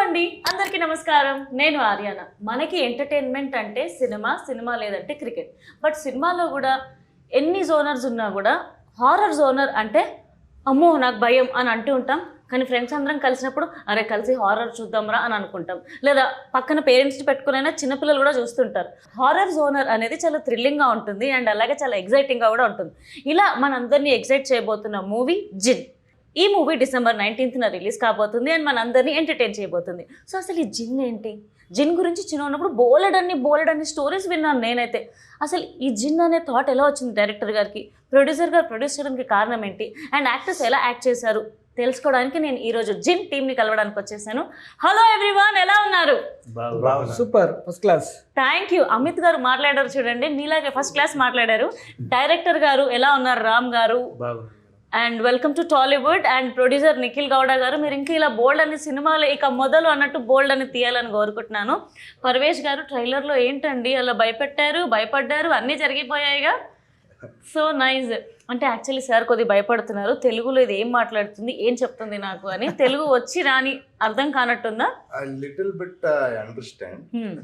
అండి అందరికీ నమస్కారం. నేను ఆర్యానా. మనకి ఎంటర్టైన్మెంట్ అంటే సినిమా లేదంటే క్రికెట్. బట్ సినిమాలో కూడా ఎన్ని జోనర్స్ ఉన్నా కూడా హారర్ జోనర్ అంటే అమ్మో నాకు భయం అని అంటూ ఉంటాం. కానీ ఫ్రెండ్స్ అందరం కలిసినప్పుడు అరే కలిసి హారర్ చూద్దాంరా అని అనుకుంటాం. లేదా పక్కన పేరెంట్స్ని పెట్టుకునైనా చిన్నపిల్లలు కూడా చూస్తుంటారు. హారర్ జోనర్ అనేది చాలా థ్రిల్లింగ్గా ఉంటుంది అండ్ అలాగే చాలా ఎగ్జైటింగ్గా కూడా ఉంటుంది. ఇలా మనందరినీ ఎగ్జైట్ చేయబోతున్న మూవీ జిన్. ఈ మూవీ December 19th రిలీజ్ కాబోతుంది అండ్ మనందరినీ ఎంటర్టైన్ చేయబోతుంది. సో అసలు ఈ జిన్ ఏంటి? జిన్ గురించి చిన్న ఉన్నప్పుడు బోలెడన్ని స్టోరీస్ విన్నాను నేనైతే. అసలు ఈ జిన్ అనే థాట్ ఎలా వచ్చింది డైరెక్టర్ గారికి, ప్రొడ్యూసర్ గారు ప్రొడ్యూస్ చేయడానికి కారణం ఏంటి, అండ్ యాక్టర్స్ ఎలా యాక్ట్ చేశారు తెలుసుకోవడానికి నేను ఈరోజు జిన్ టీమ్ని కలవడానికి వచ్చేసాను. హలో ఎవ్రీవన్, ఎలా ఉన్నారు? Super, first class. Thank you. Amit గారు మాట్లాడారు చూడండి, మీలాగే ఫస్ట్ క్లాస్ మాట్లాడారు. డైరెక్టర్ గారు ఎలా ఉన్నారు? Ram garu. And welcome to Tollywood. And producer Nikhil Gowda garu, మీరు ఇంకా ఇలా బోల్డ్ అనే సినిమాలు ఇక మొదలు అన్నట్టు బోల్డ్ అని తీయాలని కోరుకుంటున్నాను. పర్వేష్ గారు, ట్రైలర్లో ఏంటండి అలా భయపడ్డారు, అన్నీ జరిగిపోయాయిగా. So nice. అంటే యాక్చువల్లీ సార్ కొద్దిగా భయపడుతున్నారు, తెలుగులో ఇది ఏం మాట్లాడుతుంది ఏం చెప్తుంది నాకు అని. తెలుగు వచ్చి రాని అర్థం కానట్టుందా? Little bit I understand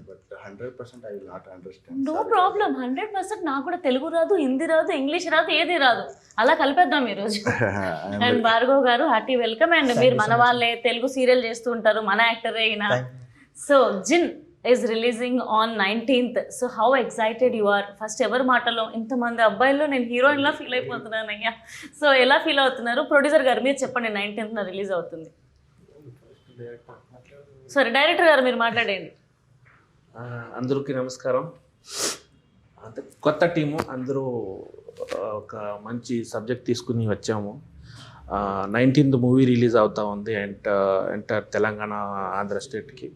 but 100% I will not understand. No problem. 100% నాకు కూడా తెలుగు రాదు, హిందీ రాదు, ఇంగ్లీష్ రాదు, ఏది రాదు. అలా కలిపేద్దాం ఈరోజు. అండ్ భార్గవ్ గారు, హార్టీ వెల్కమ్. అండ్ మీరు మన వాళ్ళే, తెలుగు సీరియల్ చేస్తూ ఉంటారు, మన యాక్టరే అయినా. So Jinn is releasing on 19th. So how excited you are? First ఎవరి మాటలో ఇంతమంది అబ్బాయిల్లో నేను హీరోయిన్లా ఫీల్ అయిపోతున్నాను అయ్యా. సో ఎలా ఫీల్ అవుతున్నారు? ప్రొడ్యూసర్ గారు మీరు చెప్పండి, 19th రిలీజ్ అవుతుంది. సరే డైరెక్టర్ గారు మీరు మాట్లాడండి. అందరికీ నమస్కారం. కొత్త టీము, అందరూ ఒక మంచి సబ్జెక్ట్ తీసుకుని వచ్చాము. 19th మూవీ రిలీజ్ అవుతా ఉంది ఎంటర్ తెలంగాణ, ఆంధ్ర స్టేట్కి.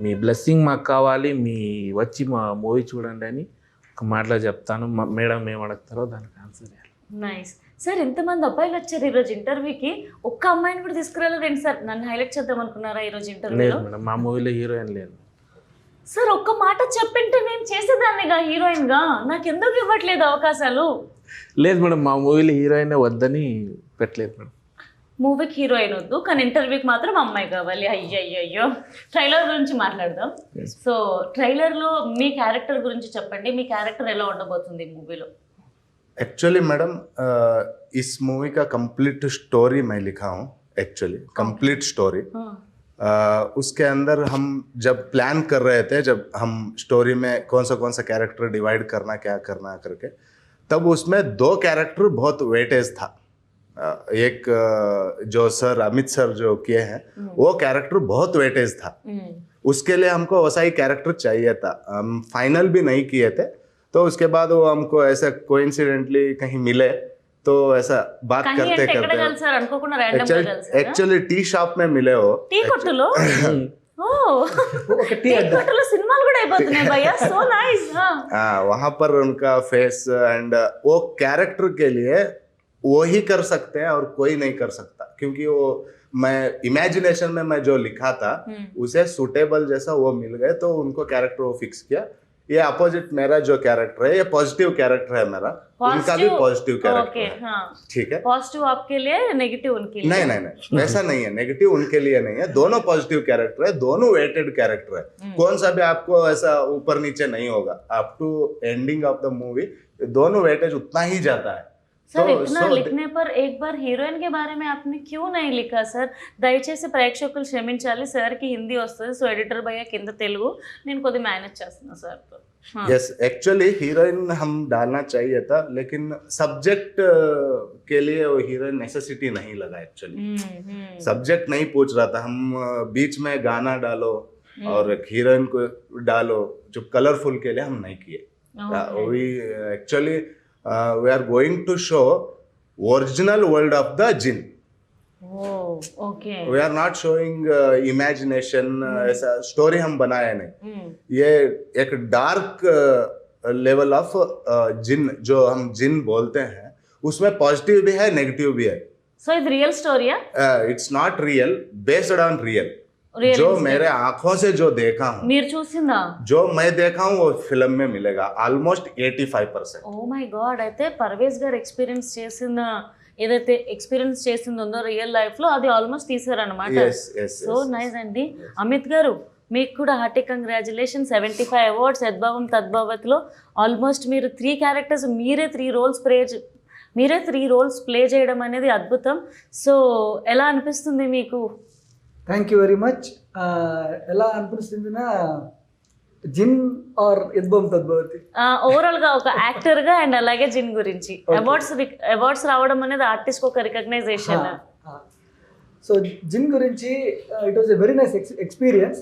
మీ బ్లెస్సింగ్ మాకు కావాలి, మీ వచ్చి మా మూవీ చూడండి అని ఒక మాటలో చెప్తాను. మేడం ఏం అడుగుతారో దానికి ఆన్సర్ చేయాలి. Nice sir. ఎంతమంది అబ్బాయిలు వచ్చారు ఈరోజు ఇంటర్వ్యూకి? ఒక్క అమ్మాయిని కూడా తీసుకురాలేదండి సార్. నన్ను హైలైట్ చేద్దాం అనుకున్నారా ఈరోజు ఇంటర్వ్యూలో? లేదు మేడం, మా మూవీలో హీరోయిన్ లేదు సార్. ఒక్క మాట చెప్పింటే నేను చేసేదాన్నిగా హీరోయిన్గా, నాకు ఎందుకు ఇవ్వట్లేదు అవకాశాలు? లేదు మేడం, మా మూవీలో హీరోయిన్ వద్దని పెట్టలేదు మేడం. మూవీకి హీరోయిన్ వద్దు కానీ ఇంటర్వ్యూకి మాత్రం అమ్మాయి కావాలి. అయ్యయ్యో. ట్రైలర్ గురించి మాట్లాడదాం. సో ట్రైలర్లో మీ క్యారెక్టర్ గురించి చెప్పండి. మీ క్యారెక్టర్ ఎలా ఉండబోతుంది మూవీలో? एक्चुअली मैडम इस मूवी का कंप्लीट स्टोरी मैं लिखा हूँ. एक्चुअली कंप्लीट स्टोरी उसके अंदर हम जब प्लान कर रहे थे, जब हम स्टोरी में कौन सा कैरेक्टर डिवाइड करना, क्या करना करके, तब उसमें 2 कैरेक्टर बहुत वेटेज था. एक जो सर अमित सर जो किए हैं वो कैरेक्टर बहुत वेटेज था. उसके लिए हमको वैसा ही कैरेक्टर चाहिए था. हम फाइनल भी नहीं किए थे. तो उसके बाद वो हमको ऐसा कोइंसिडेंटली कहीं मिले तो ऐसा बात करते एक्चुअली टी शॉप में मिले हो. టీ కొట్టులో? టీ కొట్టులో సినిమాలు కూడా అయిపోతున్నాయి భయ్యా. So nice. वहां पर उनका फेस एंड वो कैरेक्टर के लिए वो ही कर सकते हैं और कोई नहीं कर सकता, क्योंकि वो मैं इमेजिनेशन में मैं जो लिखा था उसे सुटेबल जैसा वो मिल गए तो उनको कैरेक्टर वो फिक्स किया. ये अपोजिट मेरा जो कैरेक्टर है, ये पॉजिटिव कैरेक्टर है मेरा. उनका भी पॉजिटिव कैरेक्टर है. ठीक है. पॉजिटिव आपके लिए, नेगेटिव उनके लिए? नहीं वैसा नहीं है. नेगेटिव उनके लिए नहीं है. दोनों पॉजिटिव कैरेक्टर है, दोनों वेटेड कैरेक्टर है. कौन सा भी आपको ऐसा ऊपर नीचे नहीं होगा. Up to ending of the movie दोनों वेटेज उतना ही जाता है. सर इतना लिखने पर एक बार हीरोइन के बारे में आपने क्यों नहीं लिखा सर? దయచేసి ప్రేక్షకులు క్షమించాలి, సార్కి హిందీ వస్తుంది. సో ఎడిటర్ భయ్య కింద తెలుగు, నేను కొద్దిగా మేనేజ్ చేస్తున్నా సార్తో. यस, एक्चुअली हीरोइन हम डालना चाहिए था, लेकिन सब्जेक्ट के लिए वो हीरोइन नेसेसिटी नहीं लगा. एक्चुअली सब्जेक्ट नहीं पूछ रहा था. हम बीच में गाना डालो और एक हीरोइन को डालो जो कलरफुल के लिए हम नहीं किए. We actually we are going to show original world of the jinn. Oh, okay. We are not showing imagination. ऐसा story हम बनाया नहीं. ये एक dark level of jinn जो हम jinn बोलते हैं, उसमें positive भी है, negative भी है. So it's real story, yeah? It's not real, based on real. जो मेरे आंखों से जो देखा हूँ, మీరు చూసిందా? जो मैं देखा हूँ वो फिल्म में मिलेगा ऑलमोस्ट 85%. Oh my God. అయితే పర్వేజ్ గారు ఎక్స్పీరియన్స్ చేసిన ఏదైతే ఎక్స్పీరియన్స్ చేసింది ఉందో రియల్ లైఫ్లో అది ఆల్మోస్ట్ తీసారనమాట. yes yes సో నైస్ అండి. అమిత్ గారు, మీకు కూడా హార్టీ కంగ్రాచులేషన్. 75 అవార్డ్స్, యద్భావం తద్భావత్లో ఆల్మోస్ట్ మీరు 3 క్యారెక్టర్స్, మీరే 3 రోల్స్ ప్లే చేయడం అనేది అద్భుతం. సో ఎలా అనిపిస్తుంది మీకు? Thank you very much. ఎలా అనిపిస్తుందినా జిన్ ఆర్ యద్భవం తద్భవతి, ఓవరాల్గా ఒక యాక్టర్గా అండ్ అలాగే జిన్ గురించి అవార్డ్స్ రావడం అనేది ఆర్టిస్ట్ ఒక రికగ్నైజేషన్. సో జిన్ గురించి it was a very nice experience.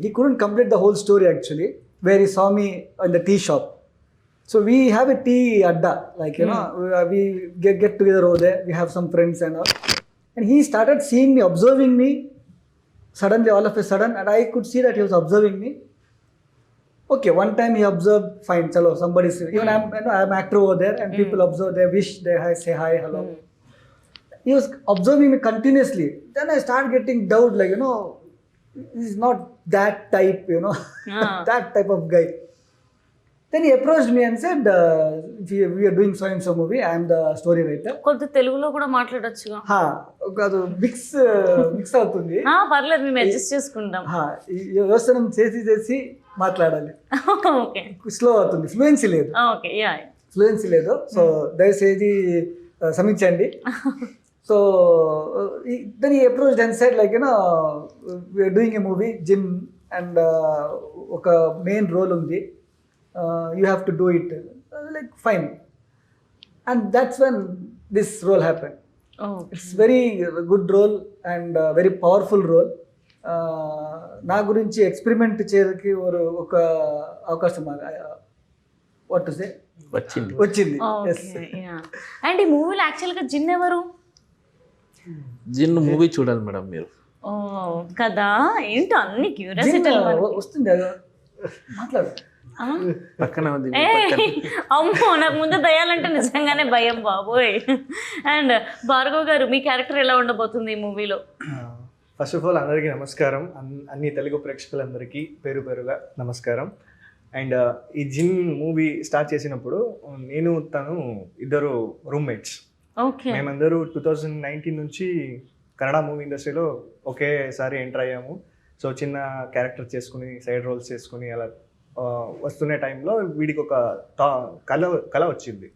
He couldn't complete the whole story actually, where he saw me in the tea shop. So we have a tea adda, like we get together over there. We have some friends and all, and he started seeing me, observing me. Suddenly, all of a sudden, and I could see that he was observing me. Okay, one time he observed, fine, chalo, somebody's even I'm actor over there, and people observe, they wish, they say hi, hello. He was observing me continuously. Then I started getting doubt, like he's not that type, that type of guy. Then he approached me and said, we are doing so and so movie. I am the story writer. కొంత తెలుగులో కూడా మాట్లాడొచ్చుగా. కాదు, mix అవుతుంది. పర్లేదు, మేము adjust చేసుకుంటాం. యోచనం చేసి మాట్లాడాలి. ఓకే, స్లో అవుతుంది, ఫ్లూయెన్సీ లేదు. ఓకే, ఫ్లూయెన్సీ లేదు. సో దయచేసి సమీక్షండి. So then he approached and said, like we are doing a movie, Jin, and ఒక మెయిన్ రోల్ ఉంది. You have to do it. Like fine, and that's when this role happened. It's very good role and very powerful role. నా గురించి experiment చేయడానికి ఒక అవకాశం what to say వచ్చింది. And ఈ మూవీలో యాక్చువల్గా జిన్ ఎవరు? జిన్ మూవీ చూడాలి మేడం మీరు. కదా, ఏంటో అన్ని క్యూరియాసిటీ వస్తుంది. మాట్లాడు. అమ్మో, నాకు ముందు దయాలంటే నిజంగానే భయం బాబోయ్. అండ్ భార్గవ్ గారు, మీ క్యారెక్టర్ ఎలా ఉండబోతుంది ఈ మూవీలో? ఫస్ట్ ఆఫ్ ఆల్ అందరికీ నమస్కారం. అన్ని తెలుగు ప్రేక్షకులందరికీ పేరు పేరుగా నమస్కారం. అండ్ ఈ జిన్ మూవీ స్టార్ట్ చేసినప్పుడు నేను తను ఇద్దరు రూమ్మేట్స్. మేమందరూ 2019 నుంచి కన్నడ మూవీ ఇండస్ట్రీలో ఒకేసారి ఎంటర్ అయ్యాము. సో చిన్న క్యారెక్టర్ చేసుకుని, సైడ్ రోల్స్ చేసుకుని అలా వస్తున్న టైంలో వీడికి ఒక కళ వచ్చింది.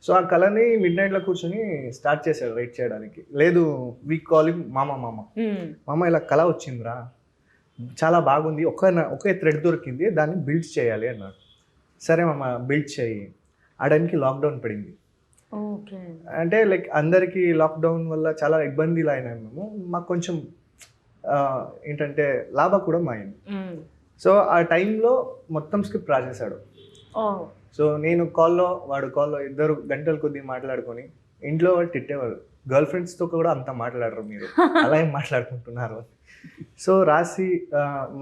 సో ఆ కళని మిడ్ నైట్లో కూర్చొని స్టార్ట్ చేశాడు రైట్ చేయడానికి. లేదు, వీ కాల్ హిమ్ మామ, ఇలా కళ వచ్చిందిరా, చాలా బాగుంది, ఒకే థ్రెడ్ దొరికింది, దాన్ని బిల్డ్ చేయాలి అన్నాడు. సరే మామ, బిల్డ్ చేయి. ఆ టైంకి లాక్డౌన్ పడింది. అంటే లైక్ అందరికీ లాక్డౌన్ వల్ల చాలా ఇబ్బందులు అయినాయి. మాకు కొంచెం ఏంటంటే లాభం కూడా అయింది. సో ఆ టైంలో మొత్తం స్క్రిప్ట్ రాసేసాడు. సో నేను కాల్లో, వాడు కాల్లో, ఇద్దరు గంటల కొద్దీ మాట్లాడుకొని, ఇంట్లో వాళ్ళు తిట్టేవారు, గర్ల్ ఫ్రెండ్స్తో కూడా అంత మాట్లాడరు మీరు, అలా ఏం మాట్లాడుకుంటున్నారు. సో రాసి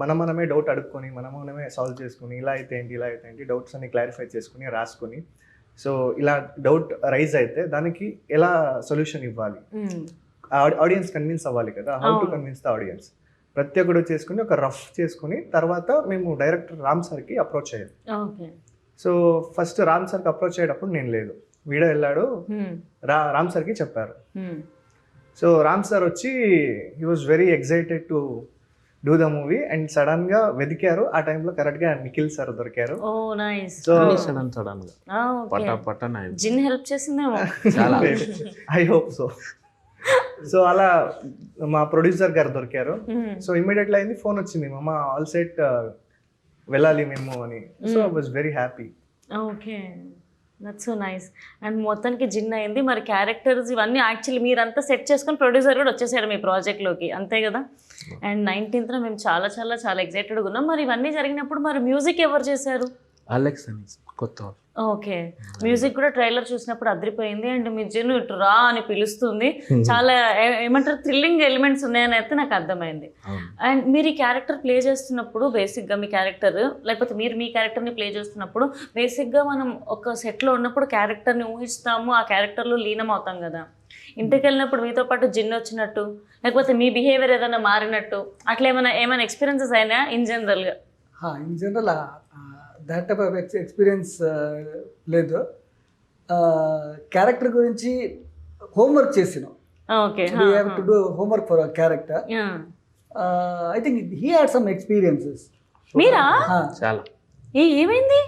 మనమే డౌట్ అడుక్కొని, మనమే సాల్వ్ చేసుకుని, ఇలా అయితే ఏంటి డౌట్స్ అన్ని క్లారిఫై చేసుకుని రాసుకొని, సో ఇలా డౌట్ రైజ్ అయితే దానికి ఎలా సొల్యూషన్ ఇవ్వాలి, ఆడియన్స్ కన్విన్స్ అవ్వాలి కదా, how to convince the audience, ప్రతి ఒక్కడు చేసుకుని ఒక రఫ్ చేసుకుని తర్వాత మేము డైరెక్టర్ రామ్ సార్కి అప్రోచ్ అయ్యాం. సో ఫస్ట్ రామ్ సార్కి అప్రోచ్ అయ్యేటప్పుడు నేను లేదు, వీడియో వెళ్ళాడు, రామ్ సార్కి చెప్పారు. సో రామ్ సార్ వచ్చి he was very excited to do the movie and sudden గా వెతికారు. ఆ టైంలో కరెక్ట్ గా నిఖిల్ సార్ దొరికారు. సో జిన్ హెల్ప్ చేసిందేమో, ఐ హోప్ సో. సో అలా మా ప్రొడ్యూసర్ గారు దొరికారు. సో ఇమీడియట్లీ అయింది, ఫోన్ వచ్చింది, మామ ఆల్ సెట్, వెళ్ళాలి మేము అని. So I was very happy. Okay, that's so nice. And మొత్తానికి జిన్ అయింది. మరి క్యారెక్టర్స్ ఇవన్నీ యాక్చువల్లీ మీరంతా సెట్ చేసుకొని ప్రొడ్యూసర్ కూడా వచ్చేసాడు మీ ప్రాజెక్ట్లోకి, అంతే కదా? అండ్ 19th మేము చాలా చాలా చాలా ఎక్సైటెడ్గా ఉన్నాం. మరి ఇవన్నీ జరిగినప్పుడు మరి మ్యూజిక్ ఎవరు చేశారు? అలెక్స్ అని కొత్త. ఓకే, మ్యూజిక్ కూడా ట్రైలర్ చూసినప్పుడు అదిరిపోయింది. అండ్ మీ జిన్ ఇటు రా అని పిలుస్తుంది, చాలా ఏమంటారు థ్రిల్లింగ్ ఎలిమెంట్స్ ఉన్నాయని అయితే నాకు అర్థమైంది. అండ్ మీరు ఈ క్యారెక్టర్ ప్లే చేస్తున్నప్పుడు బేసిక్గా మీ క్యారెక్టర్, లేకపోతే మీరు మీ క్యారెక్టర్ని ప్లే చేస్తున్నప్పుడు బేసిక్గా మనం ఒక సెట్లో ఉన్నప్పుడు క్యారెక్టర్ని ఊహిస్తాము, ఆ క్యారెక్టర్లో లీనం అవుతాం కదా. ఇంటికి వెళ్ళినప్పుడు మీతో పాటు జిన్ వచ్చినట్టు, లేకపోతే మీ బిహేవియర్ ఏదైనా మారినట్టు అట్లా ఏమైనా ఎక్స్పీరియన్సెస్ అయినా ఇన్ జనరల్గా? In general that type of experience లేదు. క్యారెక్టర్ గురించి హోంవర్క్ చేసినాం. Okay. We have to do homework for our character. I think he had some experiences. మీరా? చాలా. ఏమైంది?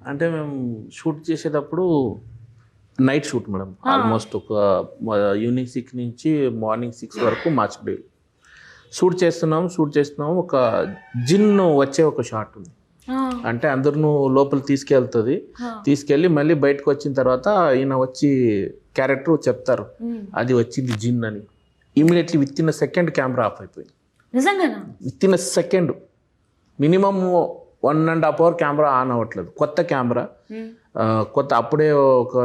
అంటే మేము షూట్ చేసేటప్పుడు నైట్ షూట్ మేడం, ఆల్మోస్ట్ ఒక ఈవినింగ్ 6 నుంచి మార్నింగ్ 6 వరకు మార్చ్ డే షూట్ చేస్తున్నాము. ఒక జిన్ వచ్చే ఒక షాట్ ఉంది. అంటే అందరినూ లోపల తీసుకెళ్ళి మళ్ళీ బయటకు వచ్చిన తర్వాత ఈయన వచ్చి క్యారెక్టర్ చెప్తారు అది వచ్చింది జిన్ అని. Immediately with in second camera off అయిపోయింది. నిజంగానా? With in second, minimum 1.5 hour camera on అవ్వట్లేదు. కొత్త కెమెరా, అప్పుడే ఒక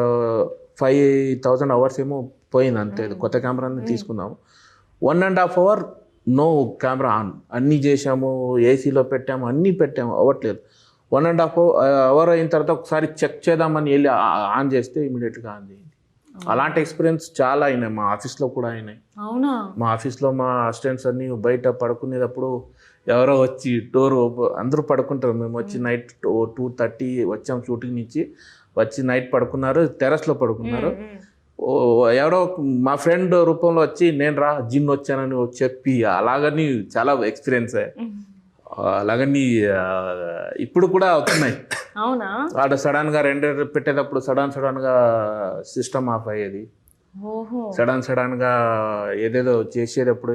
5,000 hours ఏమో పోయింది అంతే. కొత్త కెమెరాని తీసుకున్నాము. 1.5 hour నో కెమెరా ఆన్. అన్నీ చేసాము, ఏసీలో పెట్టాము, అన్నీ పెట్టాము, అవ్వట్లేదు. 1.5 hour అయిన తర్వాత ఒకసారి చెక్ చేద్దామని వెళ్ళి ఆన్ చేస్తే ఇమీడియట్గా ఆన్ చేయండి. అలాంటి ఎక్స్పీరియన్స్ చాలా అయినాయి, మా ఆఫీస్లో కూడా అయినాయి. అవునా? మా ఆఫీస్లో మా అసిస్టెంట్స్ అన్నీ బయట పడుకునేటప్పుడు ఎవరో వచ్చి డోర్ అందరూ పడుకుంటారు. మేము వచ్చి నైట్ 2:30 వచ్చాం షూటింగ్ నుంచి, వచ్చి నైట్ పడుకున్నారు, టెర్రస్లో పడుకున్నారు. ఎవరో మా ఫ్రెండ్ రూపంలో వచ్చి నేను జిన్ వచ్చానని చెప్పి అలాగని చాలా ఎక్స్పీరియన్స్. అలాగని ఇప్పుడు కూడా అవుతున్నాయి. అవునా? వాడు సడన్గా రెండర్ పెట్టేటప్పుడు సడన్గా సిస్టమ్ ఆఫ్ అయ్యేది. సడన్గా ఏదేదో చేసేటప్పుడు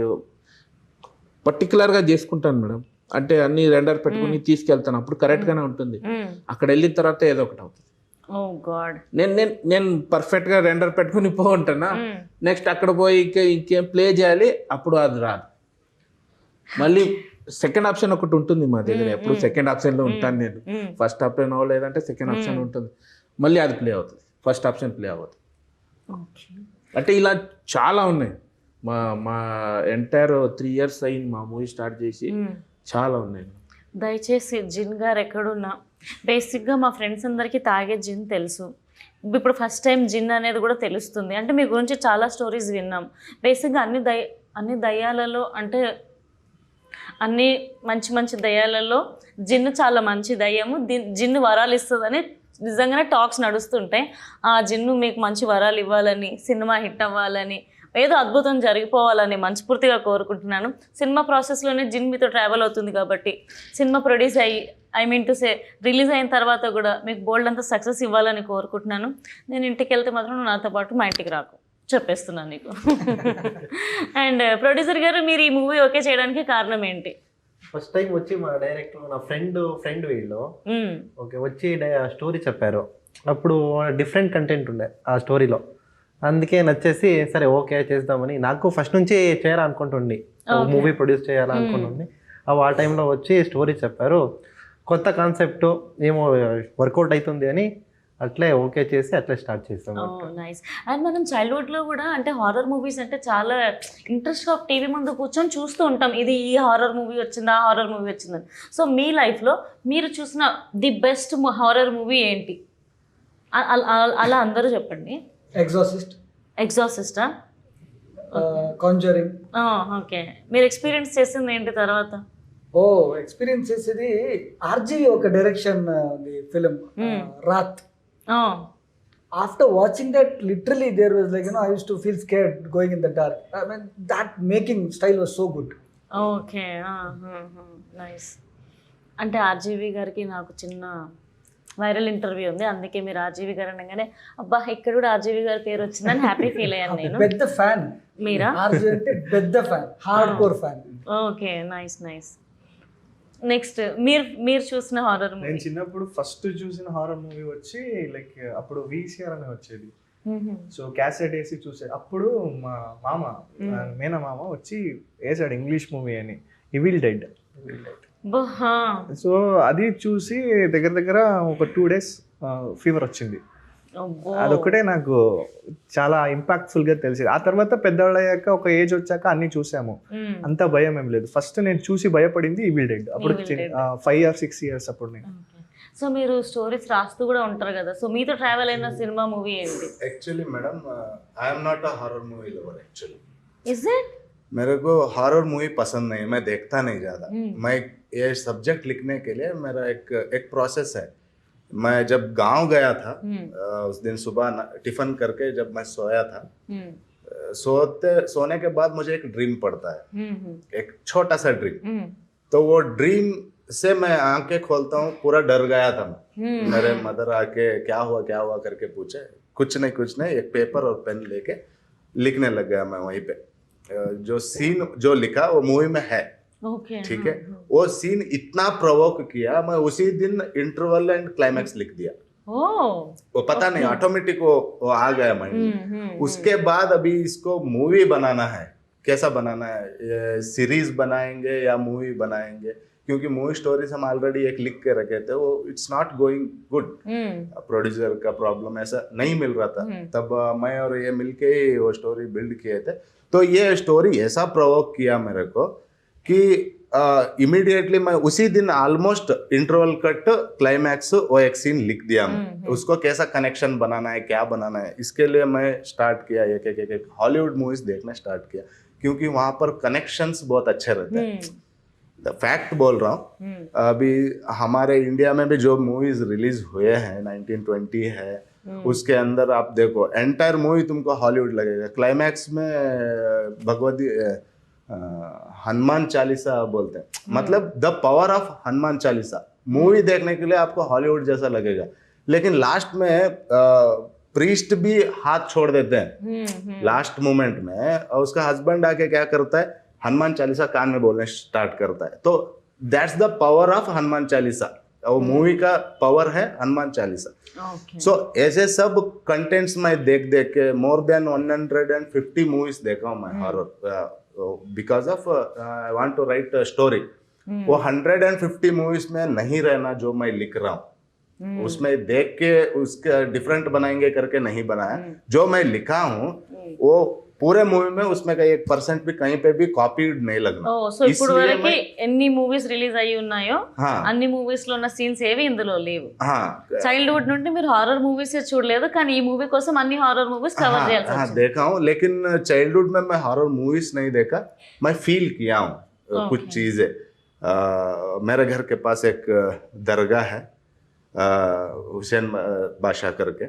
పర్టికులర్గా చేసుకుంటాను మేడం. అంటే అన్ని రెండర్ పెట్టుకుని తీసుకెళ్తాను, అప్పుడు కరెక్ట్గానే ఉంటుంది. అక్కడ వెళ్ళిన తర్వాత ఏదో ఒకటి అవుతుంది. నేను పర్ఫెక్ట్గా రెండర్ పెట్టుకుని పోంటానా, నెక్స్ట్ అక్కడ పోయి ఇంకేం ప్లే చేయాలి, అప్పుడు అది రాదు. మళ్ళీ సెకండ్ ఆప్షన్ ఒకటి ఉంటుంది మా దగ్గర, ఎప్పుడు సెకండ్ ఆప్షన్లో ఉంటాను నేను. ఫస్ట్ ఆప్షన్ అవ్వలేదంటే సెకండ్ ఆప్షన్ ఉంటుంది, మళ్ళీ అది ప్లే అవుతుంది, ఫస్ట్ ఆప్షన్ ప్లే అవ్వదు. అంటే ఇలా చాలా ఉన్నాయి. మా ఎంటైర్ 3 years అయింది మా మూవీ స్టార్ట్ చేసి, చాలా ఉన్నాయి. దయచేసి జిన్ గారు ఎక్కడున్నా, బేసిక్గా మా ఫ్రెండ్స్ అందరికీ తాగే జిన్ తెలుసు, ఇప్పుడు ఫస్ట్ టైం జిన్ అనేది కూడా తెలుస్తుంది. అంటే మీ గురించి చాలా స్టోరీస్ విన్నాం. బేసిక్గా అన్ని దయ్యాలలో, అంటే అన్ని మంచి దయ్యాలలో జిన్ను చాలా మంచి దయ్యము, జిన్ను వరాలు ఇస్తుందని నిజంగానే టాక్స్ నడుస్తుంటాయి. ఆ జిన్ను మీకు మంచి వరాలు ఇవ్వాలని, సినిమా హిట్ అవ్వాలని, ఏదో అద్భుతం జరిగిపోవాలని మనస్ఫూర్తిగా కోరుకుంటున్నాను. సినిమా ప్రాసెస్లోనే జిన్ మీతో ట్రావెల్ అవుతుంది కాబట్టి సినిమా ప్రొడ్యూస్ అయ్యి రిలీజ్ అయిన తర్వాత కూడా మీకు బోల్డ్ అంతా సక్సెస్ ఇవ్వాలని కోరుకుంటున్నాను. నేను ఇంటికి వెళ్తే మాత్రం నాతో పాటు మా ఇంటికి రాకు, చెప్పేస్తున్నాను నీకు. అండ్ ప్రొడ్యూసర్ గారు, మీరు ఈ మూవీ ఓకే చేయడానికి కారణం ఏంటి? ఫస్ట్ టైం వచ్చి మా డైరెక్టర్ నా ఫ్రెండ్ వీళ్ళు ఓకే వచ్చి స్టోరీ చెప్పారు. అప్పుడు డిఫరెంట్ కంటెంట్ ఉండే ఆ స్టోరీలో, అందుకే నచ్చేసి సరే ఓకే చేద్దామని. నాకు ఫస్ట్ నుంచి చేయాలనుకుంటుండే, మూవీ ప్రొడ్యూస్ చేయాలనుకుంటుండే. ఆ టైంలో వచ్చి స్టోరీ చెప్పారు, కొత్త కాన్సెప్ట్ ఏమో వర్కౌట్ అవుతుంది అని అట్లే ఓకే చేసి అట్లే స్టార్ట్ చేస్తాం. నైస్. అండ్ మనం చైల్డ్హుడ్లో కూడా అంటే హారర్ మూవీస్ అంటే చాలా ఇంట్రెస్ట్గా టీవీ ముందు కూర్చొని చూస్తూ ఉంటాం, ఇది ఈ హారర్ మూవీ వచ్చిందా, హారర్ మూవీ వచ్చిందని. సో మీ లైఫ్లో మీరు చూసిన ది బెస్ట్ హారర్ మూవీ ఏంటి? అలా అందరూ చెప్పండి. ఎగ్జాసిస్టా? కాంజరింగ్. ఓకే, మీరు ఎక్స్పీరియన్స్ చేసింది ఏంటి తర్వాత? ఎక్స్పీరియన్స్ చేసేది ఆర్జీవి ఒక direction film Raat. After watching that, literally there was like, I used to feel scared going in the dark. I mean, that making style was so good. Okay, nice. అంటే RGV గారికి నాకు చిన్న viral interview ఉంది, అందుకే మీరు RGV గారు అనగానే అబ్బా ఇక్కడ కూడా ఆర్జీవి గారి పేరు వచ్చిందని హ్యాపీ ఫీల్ అయ్యాను నేను. పెద్ద ఫ్యాన్ మీరా? ఆర్జీవి అంటే పెద్ద fan, hard core fan. Okay, nice. Next మీరు చూసిన హారర్ మూవీ? నేను చిన్నప్పుడు ఫస్ట్ చూసిన హారర్ మూవీ వచ్చి లైక్ అప్పుడు VCR అని వచ్చేది, సో క్యాసెట్ వేసి చూసే. అప్పుడు మా మామ మేనమామ వచ్చి వేసాడు ఇంగ్లీష్ మూవీ అని, ఈవిల్ డెడ్. సో అది చూసి దగ్గర ఒక 2 days ఫీవర్ వచ్చింది. అదొకటే నాకు చాలా ఇంపాక్ట్ఫుల్ గా తెలిసింది. ఆ తర్వాత పెద్దవాళ్ళు అయ్యాక ఒక ఏజ్ వచ్చాక అన్ని చూసాము, అంత భయం ఏం లేదు. ఫస్ట్ నేను చూసి భయపడింది ఈవిల్ డెడ్, అప్పుడు 5 or 6 years అప్పుడు నేను. సో మీరు స్టోరీస్ రాస్తూ కూడా ఉంటారు కదా, సో మీతో ట్రావెల్ అయిన సినిమా మూవీ ఏంటి? Actually madam I am not a horror movie lover actually. Is it? मेरे को हॉरर मूवी पसंद नहीं, मैं देखता नहीं ज़्यादा. मैं ये सब्जेक्ट लिखने के लिए मेरा एक प्रोसेस है. मैं जब गांव गया था हम्म, उस दिन सुबह टिफिन करके जब मैं सोया था, हम्म, सोने के बाद मुझे एक ड्रीम पड़ता है, हम्म, एक छोटा सा ड्रीम। हम्म, तो वो ड्रीम से मैं आंखें खोलता हूँ, पूरा डर गया था मैं। मेरे मदर आके क्या हुआ करके पूछे, कुछ नहीं, एक पेपर और पेन लेके लिखने लग गया मैं वहीं पे। जो सीन जो लिखा वो मूवी में है, ओके, ठीक है। वो सीन इतना प्रोवोक किया, मैं उसी दिन इंटरवल एंड क्लाइमैक्स लिख दिया। ओ, वो पता नहीं ऑटोमेटिक वो आ गया माइंड में। उसके बाद अभी इसको मूवी बनाना है, कैसा बनाना है, सीरीज बनाएंगे या मूवी बनाएंगे, क्योंकि मूवी स्टोरीज हम ऑलरेडी एक लिख के रखे थे, वो it's not going good. Producer का प्रॉब्लम ऐसा नहीं मिल रहा था, तब मैं और ये मिलके ही वो स्टोरी बिल्ड किए थे। तो ये स्टोरी ऐसा प्रोवोक किया मेरे को कि इमीडिएटली मैं उसी दिन ऑलमोस्ट इंटरवल कट क्लाइमैक्स वो एक सीन लिख दिया मैं। उसको कैसा कनेक्शन बनाना है, क्या बनाना है, इसके लिए मैं स्टार्ट किया एक हॉलीवुड मूवीज देखना स्टार्ट किया, क्योंकि वहां पर कनेक्शंस बहुत अच्छे रहते हैं। फैक्ट बोल रहा हूँ, अभी हमारे इंडिया में भी जो मूवीज रिलीज हुए हैं 1920 है, उसके अंदर आप देखो एंटायर मूवी तुमको हॉलीवुड लगेगा। क्लाइमैक्स में भगवती हनुमान चालीसा बोलते हैं, मतलब the power of Hanuman Chalisa movie देखने के लिए आपको हॉलीवुड जैसा लगेगा, लेकिन लास्ट में प्रीस्ट भी हाथ छोड़ देते हैं लास्ट मोमेंट में, और उसका हस्बैंड आके क्या करता है, हनुमान चालीसा कान में बोलने स्टार्ट करता है। तो that's the power of Hanuman Chalisa, वो मूवी का पावर है हनुमान चालीसा। सो ऐसे सब कंटेंट्स मैं देख के मोर देन 150 मूवीज देखा हूँ मैं horror, because of I want to write story. वो 150 मूवीज में नहीं रहना जो मैं लिख रहा हूँ, उसमें देख के उसका डिफरेंट बनाएंगे करके नहीं बनाया। जो मैं लिखा हूँ वो पूरे मूवी में उसमें का 1% भी कहीं पे भी కాపీడ్ नहीं लगना। సో ఇప్పుడు వరకు ఎన్ని మూవీస్ రిలీజ్ అయ్యి ఉన్నాయో हाँ అన్ని మూవీస్ లో ఉన్న సీన్స్ ఏవి ఇందులో లేవు. हाँ చైల్డ్హుడ్ నుండి మీరు హారర్ మూవీస్ చూడలేదు, కానీ ఈ మూవీ కోసం అన్ని హారర్ మూవీస్ కవర్ చేయాల్సి हाँ వచ్చింది. देखा हूँ, लेकिन चाइल्डहुड में मैं हॉरर मूवीज नहीं देखा, मैं फील किया हूँ कुछ चीजें। मेरे घर के पास एक दरगाह है हुसैन बादशाह करके,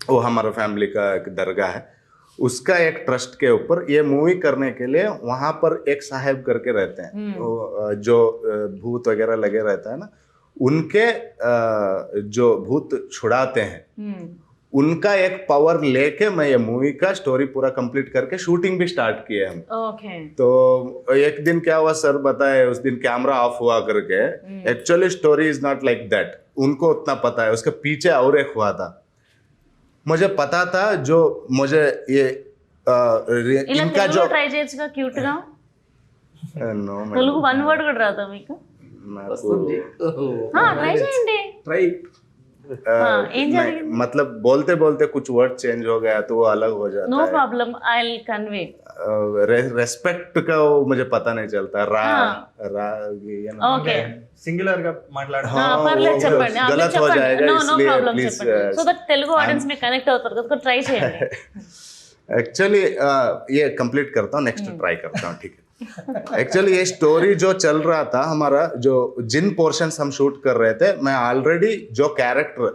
वो हमारा फैमिली का एक दरगाह है। उसका एक ट्रस्ट के ऊपर ये मूवी करने के लिए वहां पर एक साहब करके रहते हैं, जो भूत वगैरह लगे रहता है ना, उनके जो भूत छुड़ाते हैं, उनका एक पावर लेके मैं ये मूवी का स्टोरी पूरा कंप्लीट करके शूटिंग भी स्टार्ट किए हम। ఓకే, तो एक दिन क्या हुआ, सर बताए उस दिन कैमरा ऑफ हुआ करके, actually story is not like that, उनको उतना पता है, उसके पीछे और एक हुआ था। मुझे पता था जो मुझे ये ఇలా इनका जो తెలుగులో ట్రై చేయొచ్చుగా క్యూట్ గా. नो తెలుగు వన్ వర్డ్ కూడా రాదా మీకు? ట్రై చేయండి. ట్రై ఏం జరిగింది? मतलब बोलते बोलते कुछ वर्ड चेंज हो गया तो वो अलग हो जाता నో है। Problem, I will convey. Respect का वो मुझे पता नहीं चलता, रा रा ये ना ఓకే, సింగులర్ గా మాట్లాడాలి. हाँ, పర్లేదు वो చెప్పండి. गलत हो जाएगा, నో इसलिए ప్రాబ్లం प्लीज చెప్పండి, సో దట్ తెలుగు ఆడియన్స్ మీకు కనెక్ట్ అవుతారు కదా, ట్రై చేయండి. एक्चुअली ये कंप्लीट करता हूँ, नेक्स्ट ट्राई करता हूँ, ठीक है। एक्चुअली ये स्टोरी जो चल रहा था हमारा, जो जिन पोर्शंस हम शूट कर रहे थे, मैं ऑलरेडी जो कैरेक्टर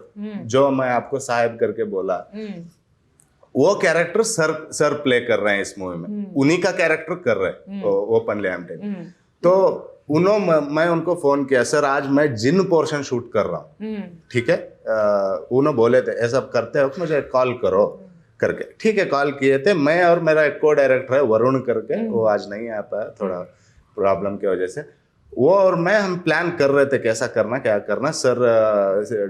जो मैं आपको साहब करके बोला, वो कैरेक्टर सर प्ले कर रहे हैं इस मूवी में, उन्हीं का कैरेक्टर कर रहे हैं ओपनली आई एम टेलिंग। तो मैं उनको फोन किया, सर आज मैं जिन पोर्शन शूट कर रहा हूँ, ठीक है। उन्होंने बोले थे ऐसा करते वक्त मुझे कॉल करो करके, ठीक है। कॉल किए थे, मैं और मेरा एक को डायरेक्टर है वरुण करके, वो आज नहीं आ पाया थोड़ा प्रॉब्लम की वजह से। वो और मैं हम प्लान कर रहे थे कैसा करना क्या करना, सर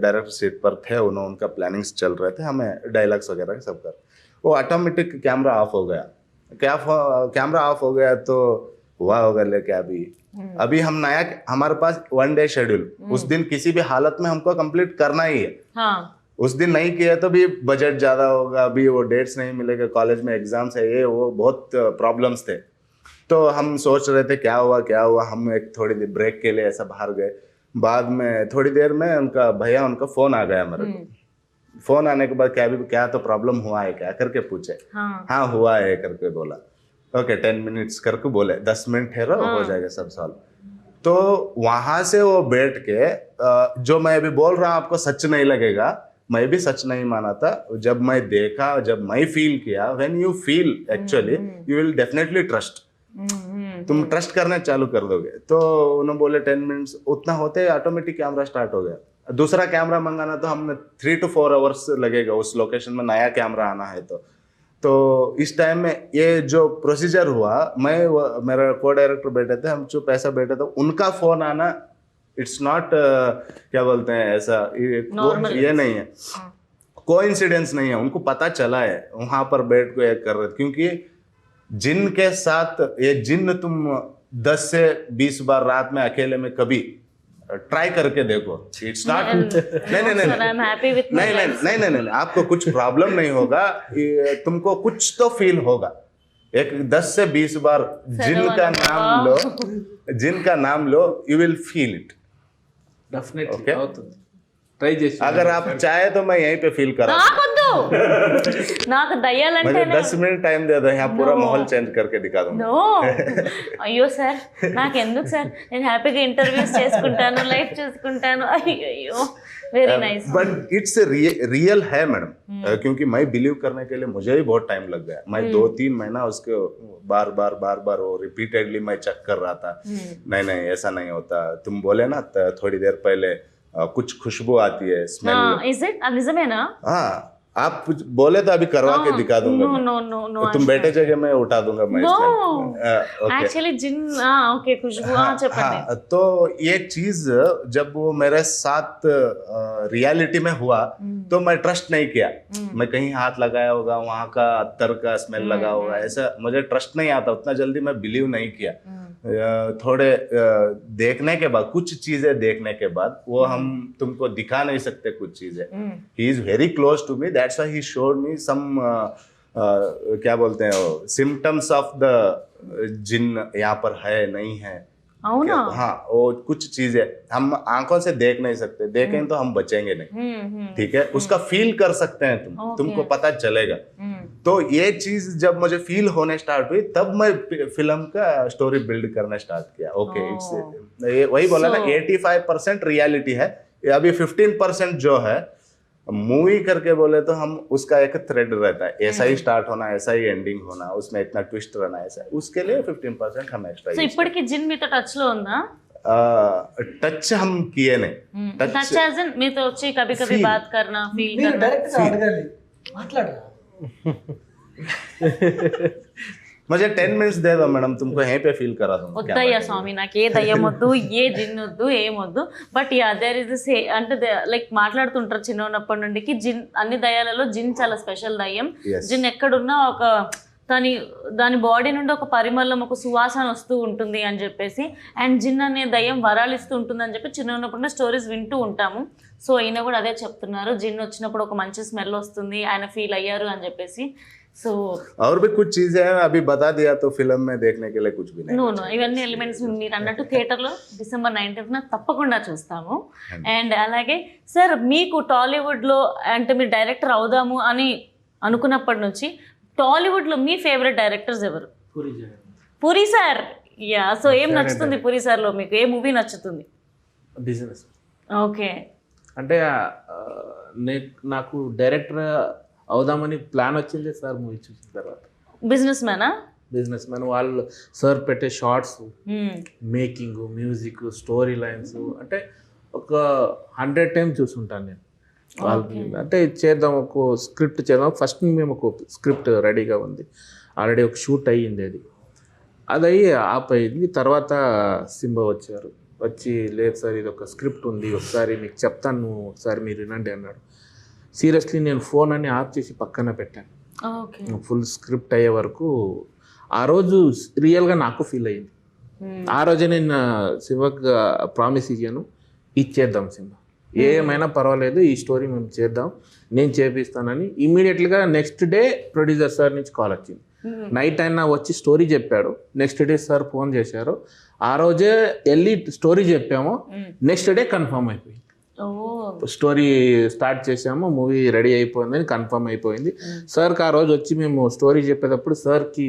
डायरेक्टर सीट पर थे, उनका प्लानिंग्स चल रहे थे, हमें डायलॉग्स वगैरह सब कर, वो ऑटोमेटिक कैमरा ऑफ हो गया। कैमरा ऑफ हो गया तो हुआ होगा, लेके अभी हम नया, हमारे पास 1 डे शेड्यूल, उस दिन किसी भी हालत में हमको कंप्लीट करना ही है। हाँ, उस दिन नहीं किया तो भी बजट ज्यादा होगा, अभी वो डेट्स नहीं मिलेगा, कॉलेज में एग्जाम्स है, ये वो बहुत प्रॉब्लम्स थे। तो हम सोच रहे थे क्या हुआ, हम एक थोड़ी देर ब्रेक के लिए ऐसा बाहर गए। बाद में थोड़ी देर में उनका फोन आ गया मेरे को। फोन आने के बाद क्या तो प्रॉब्लम हुआ है क्या करके पूछे, हाँ हुआ है करके बोला। ओके 10 मिनट्स करके बोले 10 मिनट ठहरो, हो जाएगा सब सॉल्व। तो वहां से वो बैठ के जो मैं अभी बोल रहा हूँ आपको सच नहीं लगेगा, मैं भी सच नहीं माना था। जब मैं देखा, जब मैं फील किया, when you feel actually you will definitely trust, तुम ट्रस्ट करना चालू कर दोगे। तो उन्होंने बोले 10 मिनट्स, उतना होते ऑटोमेटिक कैमरा स्टार्ट हो गया। दूसरा कैमरा मंगाना तो हमने 3 to 4 आवर्स लगेगा, उस लोकेशन में नया कैमरा आना है। तो इस टाइम में ये जो प्रोसीजर हुआ, मेरा को डायरेक्टर बैठे थे, हम जो पैसा बैठे थे, उनका फोन आना, इट्स नॉट क्या बोलते हैं ऐसा, ये नहीं है, कोइंसिडेंस नहीं है, उनको पता चला है वहां पर बैठ के कर रहे थे। क्योंकि जिन के साथ ये जिन तुम 10 से 20 बार रात में अकेले में कभी ट्राई करके देखो, इट्स नॉट, नहीं, आपको कुछ प्रॉब्लम नहीं होगा, तुमको कुछ तो फील होगा। एक 10 से 20 बार जिनका नाम लो, you will feel it definitely అవుతుంది, ట్రై చేసి। अगर आप चाहे तो मैं यहीं पे फील करा, నాకు దయ్యాలంటే मुझे 10 मिनट टाइम दे दो, यहाँ पूरा माहौल चेंज करके दिखा दूंगा। నో అయ్యో సార్, నాకు ఎందుకు సార్, నేను హ్యాపీగా ఇంటర్వ్యూస్ చేసుకుంటాను, లైఫ్ చూసుకుంటాను। అయ్యో very nice, but it's real है मैडम, क्योंकि मैं बिलीव करने के लिए मुझे भी बहुत टाइम लग गया। मैं 2-3 महीना उसके बार बार वो रिपीटेडली मैं चेक कर रहा था। नहीं ऐसा नहीं होता, तुम बोले ना थोड़ी देर पहले कुछ खुशबू आती है, स्मेल। ఇస్ ఇట్ అది నిజమేనా? हाँ, आप कुछ बोले तो अभी करवा के दिखा दूंगा। नो तुम बैठे जगह मैं उठा दूंगा मैं యాక్చువల్లీ జిన్ ఓకే ఖుష్బూ చెప్పండి। हाँ, तो ये चीज जब वो मेरे साथ रियलिटी में हुआ तो मैं ट्रस्ट नहीं किया। मैं कहीं हाथ लगाया होगा, वहां का अत्तर का स्मेल लगा होगा, ऐसा मुझे ट्रस्ट नहीं आता, उतना जल्दी मैं बिलीव नहीं किया। थोड़े देखने के बाद, कुछ चीजें देखने के बाद, वो हम तुमको दिखा नहीं सकते कुछ चीजें। He is very close to me, that's why he showed me some क्या बोलते हैं, सिम्टम्स ऑफ द जिन यहाँ पर है नहीं है। అవునా? हाँ, वो कुछ चीजें हम आंखों से देख नहीं सकते, देखें तो हम बचेंगे नहीं, ठीक है, उसका फील कर सकते हैं तुमको पता चलेगा। तो ये चीज जब मुझे फील होने स्टार्ट हुई, तब मैं फिल्म का स्टोरी बिल्ड करना स्टार्ट किया। ओके, इट्स ये वही बोला ना, 85% रियलिटी है, अभी 15% जो है मूवी करके बोले तो हम उसका एक थ्रेड रहता है, ऐसा ही स्टार्ट होना, ऐसा ही एंडिंग होना, उसमें इतना ट्विस्ट रहना, ऐसा, उसके लिए 15% हम एक्स्ट्रा। సో ఇప్పటికి జిన్ మీతో టచ్ లో ఉందా? टच हम किए नहीं, టచ్ యాజ్ ఇన్ మీతో వచ్చి కభీ కభీ బాత్ కర్నా, ఫీల్ మీరు కర్నా? డైరెక్ట్ గా అడగాలి, మాట్లాడరా? मुझे 10 मिनट्स दे दो मैडम, तुमको यहीं पे फील करा दूंगा। వద్దయ్యా స్వామి, నాకు ఏ దయ్యం వద్దు, ఏ జిన్ వద్దు, ఏమొద్దు. But ya there is this, అంటే లైక్ మాట్లాడుతుంటారు చిన్న ఉన్నప్పటి నుండికి, జిన్ అన్ని దయ్యాలలో జిన్ చాలా స్పెషల్ దయ్యం. Yes. జిన్ ఎక్కడున్నా ఒక దాని బాడీ నుండి ఒక పరిమళం, ఒక సువాసన వస్తూ ఉంటుంది అని చెప్పేసి, అండ్ జిన్ అనే దయ్యం వరాలు ఇస్తూ ఉంటుంది అని చెప్పి చిన్న ఉన్నప్పుడు స్టోరీస్ వింటూ ఉంటాము. సో ఈయన కూడా అదే చెప్తున్నారు, జిన్ వచ్చినప్పుడు ఒక మంచి స్మెల్ వస్తుంది, ఆయన ఫీల్ అయ్యారు అని చెప్పేసి. సో और भी कुछ चीजें हैं, अभी बता दिया तो फिल्म में देखने के लिए कुछ भी नहीं। నో ఇవన్నీ ఎలిమెంట్స్ మీరు అన్నట్టు థియేటర్లో December 19th తప్పకుండా చూస్తాము. అండ్ అలాగే సార్, మీకు టాలీవుడ్లో అంటే మీరు డైరెక్టర్ అవుదాము అని అనుకున్నప్పటి నుంచి టాలీవుడ్లో మీ ఫేవరెట్ డైరెక్టర్స్ ఎవరు? Puri Jagan, puri sir. Yeah, so ఏం నచ్చుతుంది పూరి సార్లో మీకు? ఏ మూవీ నచ్చుతుంది? బిజినెస్. ఓకే, అంటే నాకు డైరెక్టర్ అవుదామని ప్లాన్ వచ్చింది సార్ మూవీ చూసిన తర్వాత. బిజినెస్ మ్యానా? Businessman. వాళ్ళు సార్ పెట్టే shorts, making, music, story lines అంటే ఒక 100 times చూసుంటాను నేను. వాళ్ళకి అంటే చేద్దాం, ఒక స్క్రిప్ట్ చేద్దాం. ఫస్ట్ మేము ఒక స్క్రిప్ట్ రెడీగా ఉంది, ఆల్రెడీ ఒక షూట్ అయ్యింది, అది అయ్యి ఆపయింది. తర్వాత సింబా వచ్చారు, వచ్చి లేదు సార్ ఇది ఒక స్క్రిప్ట్ ఉంది, ఒకసారి మీకు చెప్తాను, ఒకసారి మీరు వినండి అన్నాడు. సీరియస్లీ నేను ఫోన్ అని ఆఫ్ చేసి పక్కన పెట్టాను. ఫుల్ స్క్రిప్ట్ అయ్యే వరకు ఆ రోజు రియల్గా నాకు ఫీల్ అయ్యింది. ఆ రోజే నేను శివకు ప్రామిస్ ఇచ్చాను, ఇచ్చేద్దాం సినిమా, ఏమైనా పర్వాలేదు, ఈ స్టోరీ మేము చేద్దాం, నేను చేపిస్తానని. ఇమ్మీడియట్గా నెక్స్ట్ డే ప్రొడ్యూసర్ సార్ నుంచి కాల్ వచ్చింది. నైట్ అయినా వచ్చి స్టోరీ చెప్పాడు, నెక్స్ట్ డే సార్ ఫోన్ చేశారు. ఆ రోజే వెళ్ళి స్టోరీ చెప్పాము, నెక్స్ట్ డే కన్ఫర్మ్ అయిపోయింది. స్టోరీ స్టార్ట్ చేసాము, మూవీ రెడీ అయిపోయిందని కన్ఫర్మ్ అయిపోయింది. సార్కి ఆ రోజు వచ్చి మేము స్టోరీ చెప్పేటప్పుడు సార్కి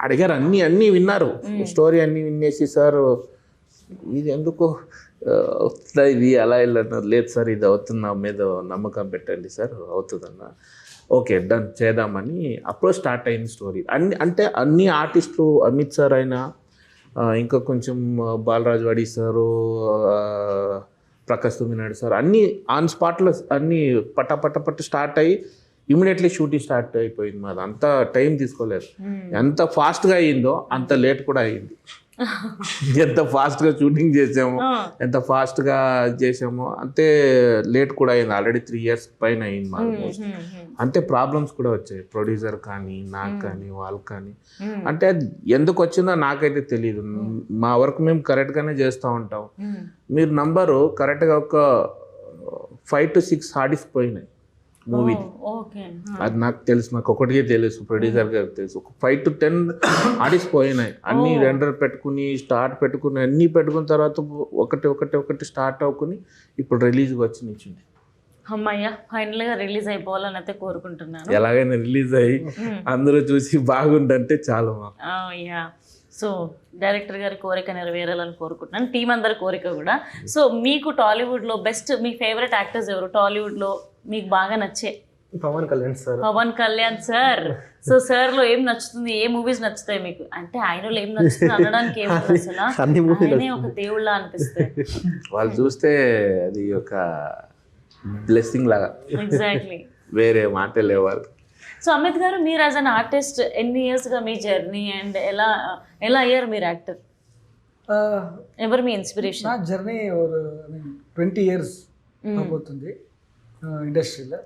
అడిగారు, అన్నీ విన్నారు, స్టోరీ అన్నీ వినేసి సార్ ఇది ఎందుకు అవుతుందా ఇది అలా వెళ్ళన్నారు. లేదు సార్ ఇది అవుతుంది, నా మీద నమ్మకం పెట్టండి సార్ అవుతుందన్న. ఓకే డన్ చేద్దామని అప్పుడు స్టార్ట్ అయింది స్టోరీ. అన్ని ఆర్టిస్టులు, అమిత్ సార్ అయినా ఇంకా కొంచెం బాలరాజు వాడి సారు, ప్రకాష్ తుమ్మినాడు సార్, అన్నీ ఆన్ స్పాట్లో అన్నీ పట్ట స్టార్ట్ అయ్యి ఇమీడియట్లీ షూటింగ్ స్టార్ట్ అయిపోయింది. మాది అంత టైం తీసుకోలేదు. ఎంత ఫాస్ట్గా అయ్యిందో అంత లేట్ కూడా అయ్యింది. ఎంత ఫాస్ట్గా షూటింగ్ చేసామో, ఎంత ఫాస్ట్గా చేసామో అంతే లేట్ కూడా అయింది. ఆల్రెడీ 3 years పైన అయింది మాకు. అంతే ప్రాబ్లమ్స్ కూడా వచ్చాయి, ప్రొడ్యూసర్ కానీ నాకు కానీ వాళ్ళకి కానీ. అంటే ఎందుకు వచ్చిందో నాకైతే తెలియదు. మా వర్క్ మేము కరెక్ట్గానే చేస్తూ ఉంటాం. మీరు నంబరు కరెక్ట్గా ఒక 5 to 6 ఆడిస్ పోయినాయి మూవీ. అది నాకు తెలుసు, నాకు ఒకటికే తెలుసు, ప్రొడ్యూసర్ గారికి తెలుసు. ఒక 5 to 10 ఆడిస్ పోయినాయి. అన్నీ రెండర్ పెట్టుకుని స్టార్ట్ పెట్టుకుని అన్నీ పెట్టుకున్న తర్వాత ఒకటి స్టార్ట్ అవ్వుకుని ఇప్పుడు రిలీజ్కి వచ్చి నిల్చుంది. అమ్మయ్య ఫైనల్గా రిలీజ్ అయిపోవాలని అయితే కోరుకుంటున్నాను. ఎలాగైనా రిలీజ్ అయ్యి అందరూ చూసి బాగుందంటే చాలు. యా, సో డైరెక్టర్ గారి కోరిక నెరవేరాలని కోరుకుంటున్నాను, టీం అందరి కోరిక కూడా. సో మీకు టాలీవుడ్లో బెస్ట్, మీ ఫేవరెట్ యాక్టర్స్ ఎవరు? టాలీవుడ్లో మీకు బాగా నచ్చే? Pawan Kalyan sir. Pawan Kalyan sir. So సార్లో ఏం నచ్చుతుంది, ఏ మూవీస్ నచ్చుతాయి మీకు? అంటే ఆయనలో ఏం నచ్చుతుంది అనడానికి ఏముంది, అసలు ఆయనే ఒక దేవుళ్ళ అనిపిస్తాయి. వాళ్ళు చూస్తే అది ఒక బ్లెస్సింగ్ లాగా, ఎగ్జాక్ట్లీ, వేరే మాట లేవాలి. సో అమిత్ గారు, మీరు యాజ్ అన్ ఆర్టిస్ట్ ఎన్ని ఇయర్స్గా మీ జర్నీ అండ్ ఎలా అయ్యారు మీరు యాక్టర్? ఎవరు మీ ఇన్స్పిరేషన్? నా జర్నీ ఒక 20 years అయిపోతుంది ఇండస్ట్రీలో.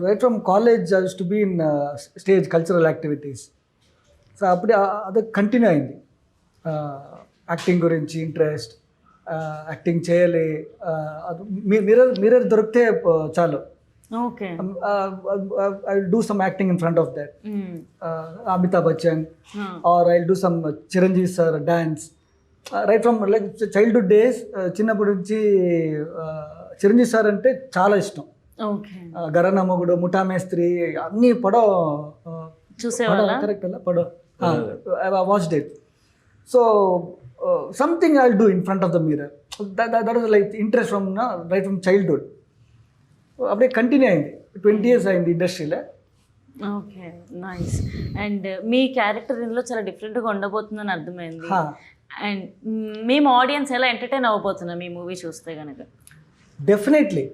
Right from college I use to be in stage cultural activities. So అప్పుడే అది కంటిన్యూ అయింది. యాక్టింగ్ గురించి ఇంట్రెస్ట్, యాక్టింగ్ చేయాలి, మిర్రర్ దొరికితే చాలు, okay, I will do some acting in front of that, Amitabh Bachchan or I will do some Chiranjeevi sir dance. Right from like childhood days, చిన్నప్పటి నుంచి Chiranjeevi sir అంటే చాలా ఇష్టం. గరన మొగుడు, ముఠా మేస్త్రి అన్ని పడో చూసేవాళ్ళ, కరెక్ట్ అలా పడో watched it. So something I'll do in front of the mirror. That was like interest from right from childhood. అప్పుడే కంటిన్యూ అయింది. 20 years అయింది ఇండస్ట్రీలో. Okay, nice. And me character ఇందులో చాలా డిఫరెంట్గా ఉండబోతుందని అర్థమైంది. అండ్ మేము ఆడియన్స్ ఎలా ఎంటర్టైన్ అవ్వబోతున్నాం ఈ మూవీ చూస్తే కనుక? Definitely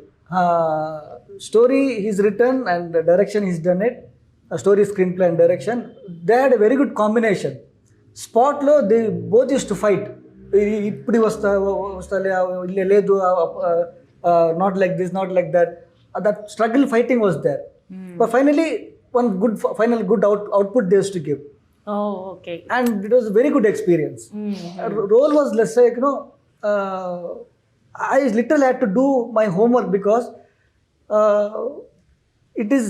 story is written and direction is done it. Story, screenplay and direction, they had a very good combination. స్పాట్లో they both used to fight. ఇప్పుడు వస్తా లేదు, not like this, not like that. That struggle fighting was there. But finally one good output they used to give. Oh, okay. And it was a very good experience. Role was less like, I literally had to do my homework because it is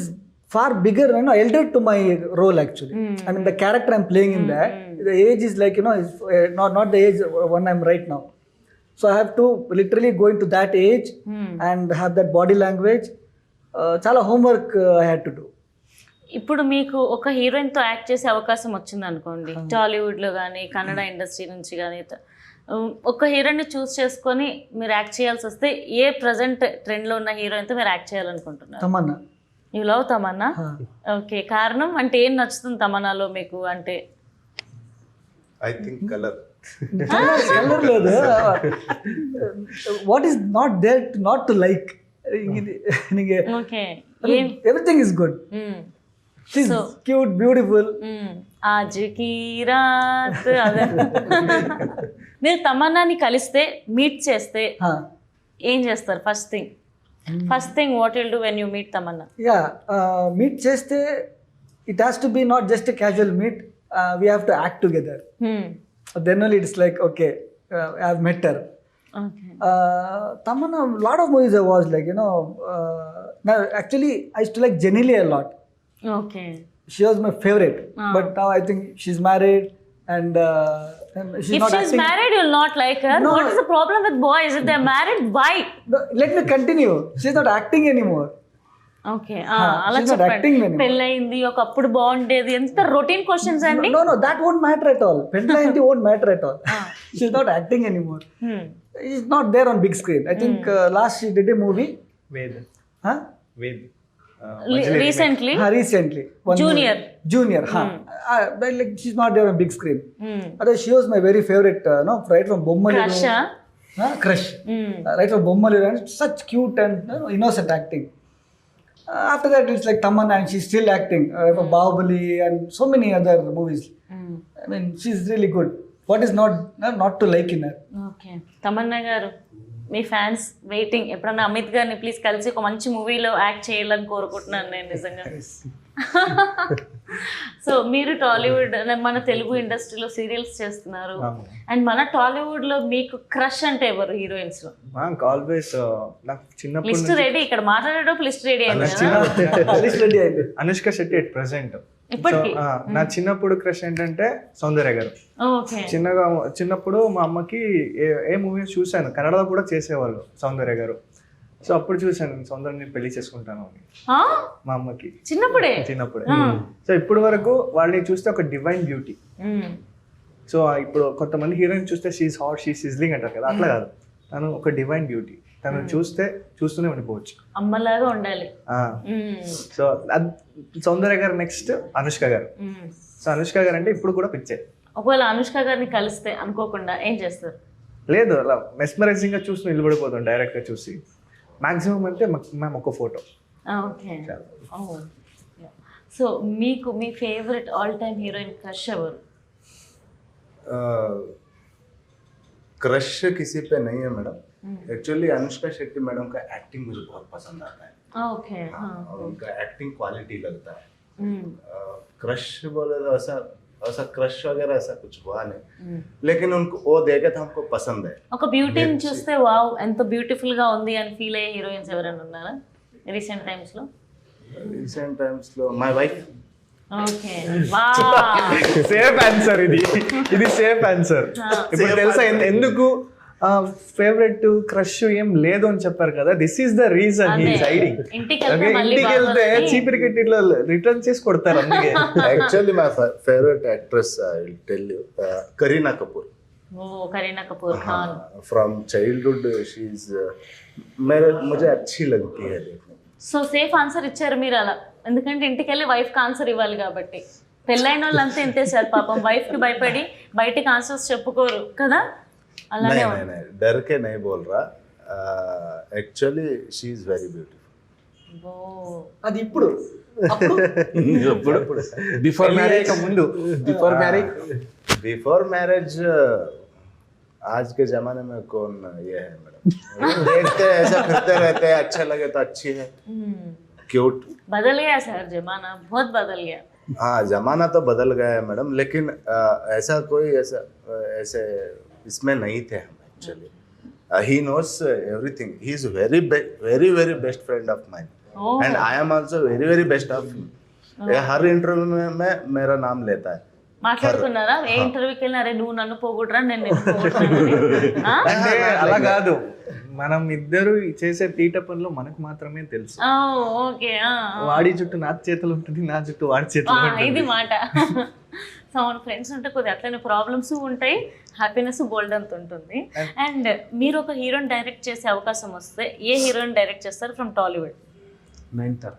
far bigger, elder to my role actually. I mean, the character I'm playing in that, the age is like, is not the age one I'm right now. So I have to literally go into that age and have that body language. Chala homework I had to do. ఇప్పుడు మీకు ఒక హీరోయిన్తో act చేసే అవకాశం వచ్చింది అనుకోండి, టాలీవుడ్లో కానీ Kannada industry నుంచి కానీ, ఒక హీరోయిన్ని చూస్ చేసుకొని మీరు యాక్ట్ చేయాల్సి వస్తే ఏ ప్రజెంట్ ట్రెండ్లో ఉన్న హీరోయిన్తో మీరు యాక్ట్ చేయాలనుకుంటున్నారు? Tamannaah. You love Tamannaah? Okay, కారణం అంటే ఏం నచ్చుతుంది తమన్నాలో మీకు? అంటే ఐ థింక్ కలర్ లేదు, what is not there not to like. Okay, everything is good. She's cute, beautiful. आज की रात. మీరు తమన్నాని కలిస్తే, మీట్ చేస్తే ఏం చేస్తారు? First thing what will do when you meet Tamannaah? Meet చేస్తే it has to be not just a casual meet. We have to act together. Then only it's like, okay, I've met her. Okay. Tamanna, lot of movies I watched, like, now actually I used to like Jenny a lot. Okay. She was my favorite, but now I think she's married and she's if not she's acting. married, you'll not like her. No. What is the problem with boys? If they're married, why? No, let me continue. She's not acting anymore. Okay అలా she's not చెప్పండి. acting anymore. పెళ్ళయింది ఒకప్పుడు బాగుండేది, ఎంత routine questions అండి. No, that won't matter at all. Pentla won't matter at all. She's not acting anymore. She's not there on big screen. I think last she did a movie. Ved Huh? Ved recently Recently. Junior. Junior. But like she's not there on big screen. Otherwise, she was my very favorite. No, right from Bommali. Crush. Crush. Right from Bommali, and such cute and innocent acting. After that, it's like Tamanna, and she's still acting. For Bahubali and so many other movies. I mean, she's really good. What is not to like in her? Okay, Tamannaah గారు, మీ fans waiting. ఎప్పుడన్నా అమిత్ గారిని please కలిసి ఒక మంచి మూవీలో act చేయాలని కోరుకుంటున్నాను నేను నిజంగా. సో మీరు టాలీవుడ్, మన తెలుగు ఇండస్ట్రీలో సీరియల్స్ చేస్తున్నారు, అండ్ మన టాలీవుడ్ లో మీకు క్రష్ అంటే ఎవరు హీరోయిన్స్ లో? నాకు ఆల్వేస్ నాకు చిన్నప్పుడు లిస్ట్ రెడీ, ఇక్కడ మాట్లాడేటప్పుడు లిస్ట్ రెడీ అయింది కదా. List ready అయింది. Anushka Shetty at present. ఇప్పటికి నా చిన్నప్పుడు క్రష్ ఏంటంటే సౌందర్య గారు. ఓకే. చిన్నప్పుడు మా అమ్మకి ఏ మూవీస్ చూశాను, కన్నడలో కూడా చేసేవాళ్ళు సౌందర్య గారు. సో అప్పుడు చూశాను సౌందర్యని పెళ్లి చేసుకుంటాను అని మా అమ్మకి చిన్నప్పుడే. సో ఇప్పటి వరకు వాళ్ళని చూస్తే ఒక డివైన్ బ్యూటీ. సో ఇప్పుడు కొంతమంది హీరోయిన్ చూస్తే షీఈస్ హాట్, షీ సిజ్లింగ్ అంటారు కదా, అట్లా కాదు, తను ఒక డివైన్ బ్యూటీ. తను చూస్తూనే ఉండిపోవచ్చు, అమ్మలాగా ఉండాలి. సో సౌందర్య గారు నెక్స్ట్ అనుష్క గారు. సో అనుష్క గారు అంటే ఇప్పుడు కూడా పిచ్చే. ఒకవేళ అనుష్క గారిని కలిస్తే అనుకోకుండా ఏం చేస్తారు? లేదు, అలా మెస్మరైజింగ్ గా చూసి నిలబడిపోతాం డైరెక్ట్ గా చూసి. మాక్సిమం అంటే మ్యామ్ ఒక ఫోటో. ఓకే. సో మీకు మీ favourite all time heroine crush ఎవరు? क्रश किसी पे नहीं है madam. Actually Anushka Shetty madam का एक्टिंग मुझे बहुत पसंद आता है. ओके. और उनका एक्टिंग क्वालिटी लगता है. क्रश बोले तो ऐसा क्रश वगैरह ऐसा कुछ हुआ नहीं, लेकिन उनको वो देखे तो हमको पसंद है. ఒక బ్యూటీని చూస్తే వావ్ ఎంత బ్యూటిఫుల్ గా ఉంది అని ఫీల్ అయ్యే హీరోయిన్స్ ఎవరైనా ఉన్నారా రీసెంట్ టైమ్స్ లో? రీసెంట్ టైమ్స్ లో my wife. Okay. Wow, safe answer ఇది సేఫ్ ఆన్సర్. ఇప్పుడు తెలుసా ఎందుకు ఫేవరెట్ క్రష్ ఏం లేదు అని చెప్పారు కదా, this is the reason he is hiding. ఇంటికి ఇంటికి వెళ్తే చీపిరి కట్టి ఇట్లా రిటర్న్ చేసి కొడతారు అందుకే. Actually my favourite actress I will tell you, Kareena Kapoor. ఓ, Kareena Kapoor Khan. From childhood she is मुझे अच्छी लगती है देखने. సో సేఫ్ ఆన్సర్ ఇచ్చారు మీరు అలా, ఎందుకంటే ఇంటికి వెళ్ళి వైఫ్ కి ఆన్సర్ ఇవ్వాలి కాబట్టి. పెళ్ళైన వాళ్ళంతా ఇంతే సార్, పాపం వైఫ్ కి భయపడి బయటికి ఆన్సర్స్ చెప్పుకోరు కదా, అలానే. नहीं डर के नहीं बोल रहा, actually she is very beautiful. అది ఇప్పుడు బిఫోర్ మ్యారేజ్, ముందు बिफोर मैरिज आज के जमाने में कौन ये है मैडम, देखते हैं ऐसा फिरते रहते हैं, अच्छा लगे तो अच्छी है, क्यूट. बदल गया सर जमाना, बहुत बदल गया. हाँ जमाना तो बदल गया है मैडम, लेकिन ऐसा कोई ऐसे इसमें नहीं थे हम actually. he knows everything, he is very best friend of mine. and I am also very best of him. Her interview में मेरा नाम लेता है. మాట్లాడుకున్నారా ఏ ఇంటర్వ్యూకి వెళ్ళినా, అరే నువ్వు నన్ను పోగొట్టరా నేను నిన్ను పోగొట్టరా? అంటే అలా కాదు, మనం ఇద్దరు చేసే తీట పనులు మనకు మాత్రమే తెలుసు. ఓకే. వాడి చుట్టూ నా చేతులు ఉంటుంది, నా చుట్టూ వాడి చేతులు ఉంటుంది. ఇది మాట. సో మన ఫ్రెండ్స్ ఉంటే కొద్దిగా అట్లనే ప్రాబ్లమ్స్ ఉంటాయి, హ్యాపీనెస్ గోల్డ్ అంత ఉంటుంది. అండ్ మీరు ఒక హీరోని డైరెక్ట్ చేసే అవకాశం వస్తే ఏ హీరోని డైరెక్ట్ చేస్తారు ఫ్రమ్ టాలీవుడ్? నయనతార.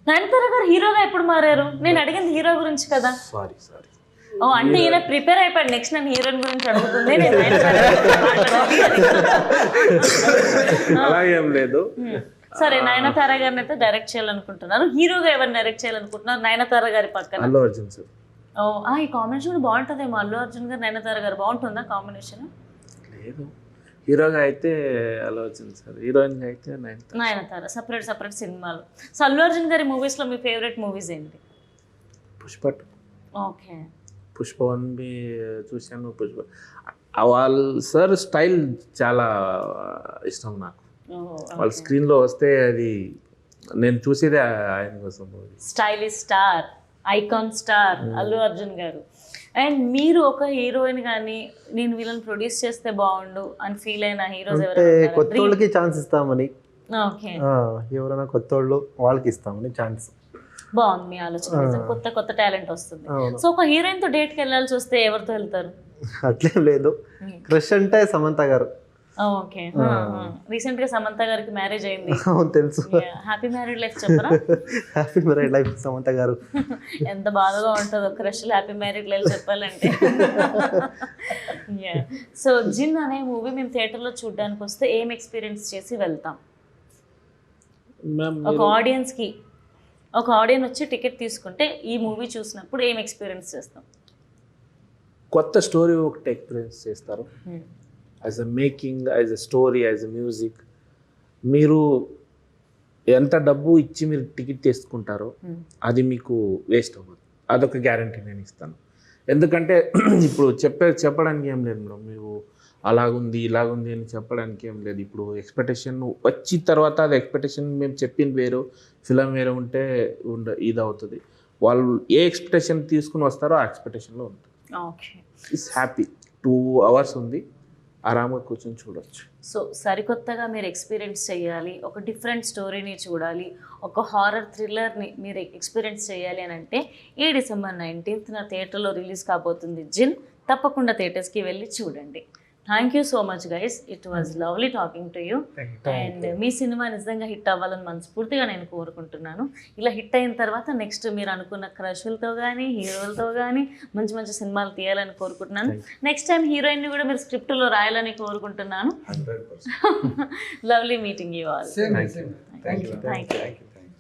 నయనతార గారు హీరోగా ఎప్పుడు మారారు? నేను అడిగింది హీరో గురించి కదా. సారీ ఓ, అంటే ఈయన ప్రిపేర్ అయిపోయాడు, నెక్స్ట్ నేను హీరోయిన్ గురించి అడుగుతుంది, నేను నయనతార గురించి మాట్లాడాలి. అలా ఏం లేదు. సరే, నయనతార గారిని అయితే డైరెక్ట్ చేయాలనుకుంటున్నారు. హీరోగా ఎవరిని డైరెక్ట్ చేయాలనుకుంటున్నారు నయనతార గారి పక్కన? అల్లు అర్జున్ సార్. ఓ, ఈ కాంబినేషన్ బాగుంటుందేమో. అల్లు అర్జున్ గారు నయనతార గారు బాగుంటుందా కాంబినేషన్? లేదు, హీరోగా అయితే అల్లు అర్జున్ సార్, హీరోయిన్గా అయితే నయనతార. సపరేట్ సినిమాలు. సో అల్లు అర్జున్ గారి మూవీస్లో మీ ఫేవరెట్ మూవీస్ ఏంటి? పుష్ప. ఓకే. పుష్ప 1 బి చూశాను. పుష్ప వాళ్ళ సార్ స్టైల్ చాలా ఇష్టం నాకు. వాళ్ళ స్క్రీన్లో వస్తే అది నేను చూసేదే ఆయన కోసం. Stylish star, icon star Allu Arjun గారు. అండ్ మీరు ఒక హీరోయిన్ కానీ నేను వీళ్ళని ప్రొడ్యూస్ చేస్తే బాగుండు అని ఫీల్ అయిన హీరోస్ అంటే కొత్త వాళ్ళకి ఛాన్స్ ఇస్తామని ఓకే, ఎవరైనా కొత్త వాళ్ళకి ఇస్తామని ఛాన్స్. బాగుంది మీ ఆలోచన. నిజం, కొత్త కొత్త టాలెంట్ వస్తుంది. అవును. సో ఒక హీరోయిన్ తో డేట్కి వెళ్ళాల్సి వస్తే ఎవరితో వెళ్తారు? అట్లేం లేదు, క్రష్ అంటే సమంత గారు. ఓకే, రీసెంట్ గా సమంత గారికి మ్యారేజ్ అయింది. అవును తెలుసు. హ్యాపీ మ్యారీడ్ లైఫ్ చెప్పరా? హ్యాపీ మ్యారీడ్ లైఫ్ సమంత గారు. ఎంత బాధగా ఉంటుందో క్రష్ హ్యాపీ మ్యారీడ్ లైఫ్ చెప్పాలంటే. సో జిన్ అనే మూవీ మేము థియేటర్లో చూడడానికి వస్తే ఏం ఎక్స్పీరియన్స్ చేసి వెళ్తాం? మ్యామ్ ఒక ఆడియన్స్కి, ఒక ఆడియన్స్ వచ్చి టికెట్ తీసుకుంటే ఈ మూవీ చూసినప్పుడు ఏం ఎక్స్పీరియన్స్ చేస్తాం? కొత్త స్టోరీ ఒకటి ఎక్స్పీరియన్స్ చేస్తారు. As a making, as a story, as a music. మీరు ఎంత డబ్బు ఇచ్చి మీరు టికెట్ తీసుకుంటారో అది మీకు వేస్ట్ అవ్వదు. అదొక గ్యారంటీ నేను ఇస్తాను. ఎందుకంటే ఇప్పుడు చెప్పడానికి ఏం లేదు మేడం, మీరు అలాగుంది ఇలాగుంది అని చెప్పడానికి ఏం లేదు. ఇప్పుడు ఎక్స్పెక్టేషన్ వచ్చిన తర్వాత అది ఎక్స్పెక్టేషన్ మేము చెప్పింది వేరు, ఫిలం వేరే ఉంటే ఇది అవుతుంది. వాళ్ళు ఏ ఎక్స్పెక్టేషన్ తీసుకుని వస్తారో ఆ ఎక్స్పెక్టేషన్లో ఉంటుంది. Okay, it's happy. 2 hours ఉంది, ఆరాంగా కూర్చొని చూడొచ్చు. సో సరికొత్తగా మీరు ఎక్స్పీరియన్స్ చేయాలి, ఒక డిఫరెంట్ స్టోరీని చూడాలి, ఒక హారర్ థ్రిల్లర్ని మీరు ఎక్స్పీరియన్స్ చేయాలి అని అంటే ఈ December 19th థియేటర్లో రిలీజ్ కాబోతుంది జిన్. తప్పకుండా థియేటర్స్కి వెళ్ళి చూడండి. Thank you so much guys, it was lovely talking to you. And me cinema నిజంగా హిట్ అవ్వాలని మనస్ఫూర్తిగా నేను కోరుకుంటున్నాను. ఇలా హిట్ అయిన తర్వాత నెక్స్ట్ మీరు అనుకున్న క్రషులతో కానీ హీరోలతో కానీ మంచి మంచి సినిమాలు తీయాలని కోరుకుంటున్నాను. నెక్స్ట్ టైం హీరోయిన్ని కూడా మీరు స్క్రిప్ట్లో రాయాలని కోరుకుంటున్నాను. 100%. Lovely meeting you all. Same. Thank you. Thank you.